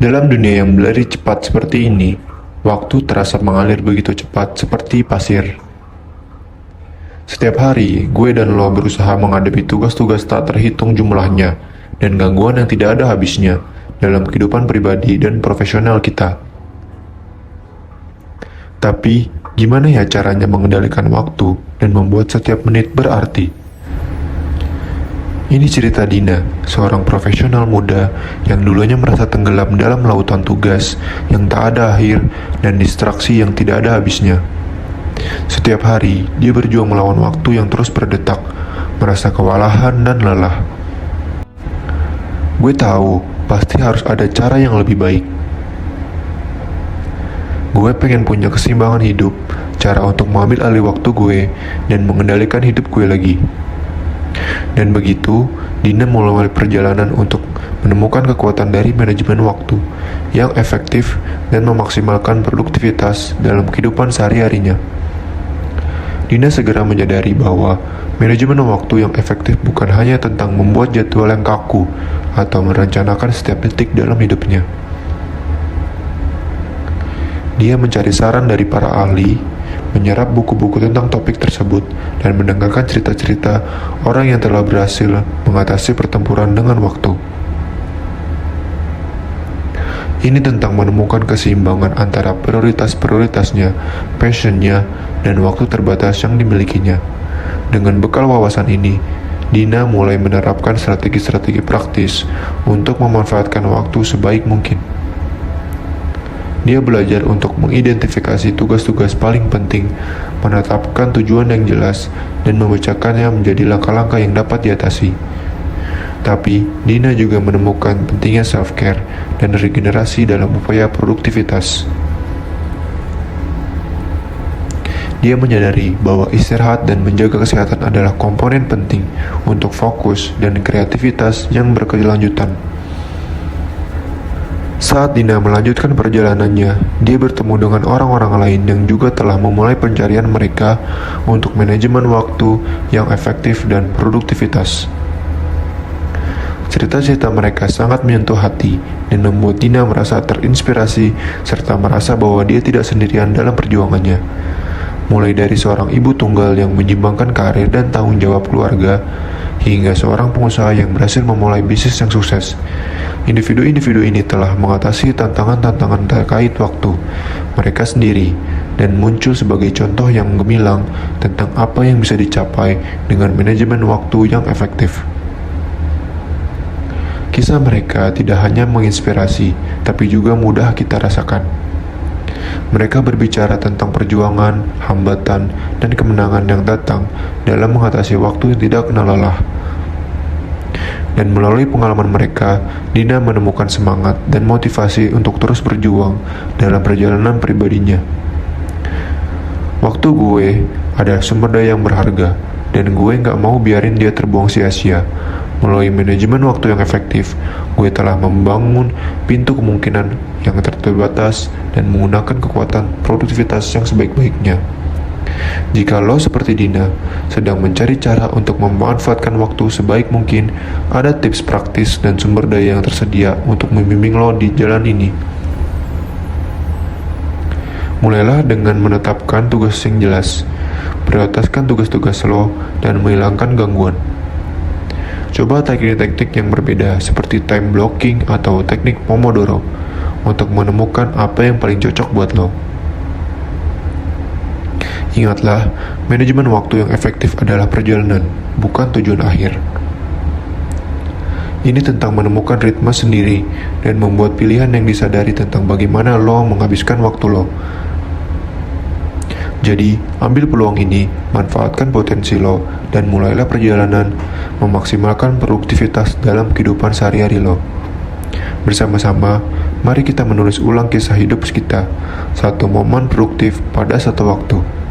Dalam dunia yang berlari cepat seperti ini, waktu terasa mengalir begitu cepat seperti pasir. Setiap hari, gue dan lo berusaha menghadapi tugas-tugas tak terhitung jumlahnya dan gangguan yang tidak ada habisnya dalam kehidupan pribadi dan profesional kita. Tapi, gimana ya caranya mengendalikan waktu dan membuat setiap menit berarti? Ini cerita Dina, seorang profesional muda yang dulunya merasa tenggelam dalam lautan tugas yang tak ada akhir dan distraksi yang tidak ada habisnya. Setiap hari, dia berjuang melawan waktu yang terus berdetak, merasa kewalahan dan lelah. Gue tahu, pasti harus ada cara yang lebih baik. Gue pengen punya keseimbangan hidup, cara untuk mengambil alih waktu gue, dan mengendalikan hidup gue lagi. Dan begitu, Dina mulai perjalanan untuk menemukan kekuatan dari manajemen waktu yang efektif dan memaksimalkan produktivitas dalam kehidupan sehari-harinya. Dina segera menyadari bahwa manajemen waktu yang efektif bukan hanya tentang membuat jadwal yang kaku atau merencanakan setiap detik dalam hidupnya. Dia mencari saran dari para ahli, menyerap buku-buku tentang topik tersebut, dan mendengarkan cerita-cerita orang yang telah berhasil mengatasi pertempuran dengan waktu. Ini tentang menemukan keseimbangan antara prioritas-prioritasnya, passionnya, dan waktu terbatas yang dimilikinya. Dengan bekal wawasan ini, Dina mulai menerapkan strategi-strategi praktis untuk memanfaatkan waktu sebaik mungkin. Dia belajar untuk mengidentifikasi tugas-tugas paling penting, menetapkan tujuan yang jelas, dan memecahkannya menjadi langkah-langkah yang dapat diatasi. Tapi, Dina juga menemukan pentingnya self-care dan regenerasi dalam upaya produktivitas. Dia menyadari bahwa istirahat dan menjaga kesehatan adalah komponen penting untuk fokus dan kreativitas yang berkelanjutan. Saat Dina melanjutkan perjalanannya, dia bertemu dengan orang-orang lain yang juga telah memulai pencarian mereka untuk manajemen waktu yang efektif dan produktivitas. Cerita-cerita mereka sangat menyentuh hati dan membuat Dina merasa terinspirasi serta merasa bahwa dia tidak sendirian dalam perjuangannya. Mulai dari seorang ibu tunggal yang menyimbangkan karir dan tanggung jawab keluarga, hingga seorang pengusaha yang berhasil memulai bisnis yang sukses. Individu-individu ini telah mengatasi tantangan-tantangan terkait waktu mereka sendiri dan muncul sebagai contoh yang gemilang tentang apa yang bisa dicapai dengan manajemen waktu yang efektif. Kisah mereka tidak hanya menginspirasi, tapi juga mudah kita rasakan. Mereka berbicara tentang perjuangan, hambatan, dan kemenangan yang datang dalam mengatasi waktu yang tidak kenal lelah. Dan melalui pengalaman mereka, Dina menemukan semangat dan motivasi untuk terus berjuang dalam perjalanan pribadinya. Waktu gue adalah sumber daya yang berharga, dan gue gak mau biarin dia terbuang sia-sia. Melalui manajemen waktu yang efektif, gue telah membangun pintu kemungkinan yang terbatas dan menggunakan kekuatan produktivitas yang sebaik-baiknya. Jika lo seperti Dina, sedang mencari cara untuk memanfaatkan waktu sebaik mungkin, ada tips praktis dan sumber daya yang tersedia untuk membimbing lo di jalan ini. Mulailah dengan menetapkan tugas yang jelas, prioritaskan tugas-tugas lo, dan menghilangkan gangguan. Coba teknik-teknik yang berbeda seperti time blocking atau teknik Pomodoro untuk menemukan apa yang paling cocok buat lo. Ingatlah, manajemen waktu yang efektif adalah perjalanan, bukan tujuan akhir. Ini tentang menemukan ritme sendiri dan membuat pilihan yang disadari tentang bagaimana lo menghabiskan waktu lo. Jadi, ambil peluang ini, manfaatkan potensi lo, dan mulailah perjalanan memaksimalkan produktivitas dalam kehidupan sehari-hari lo. Bersama-sama, mari kita menulis ulang kisah hidup kita, satu momen produktif pada satu waktu.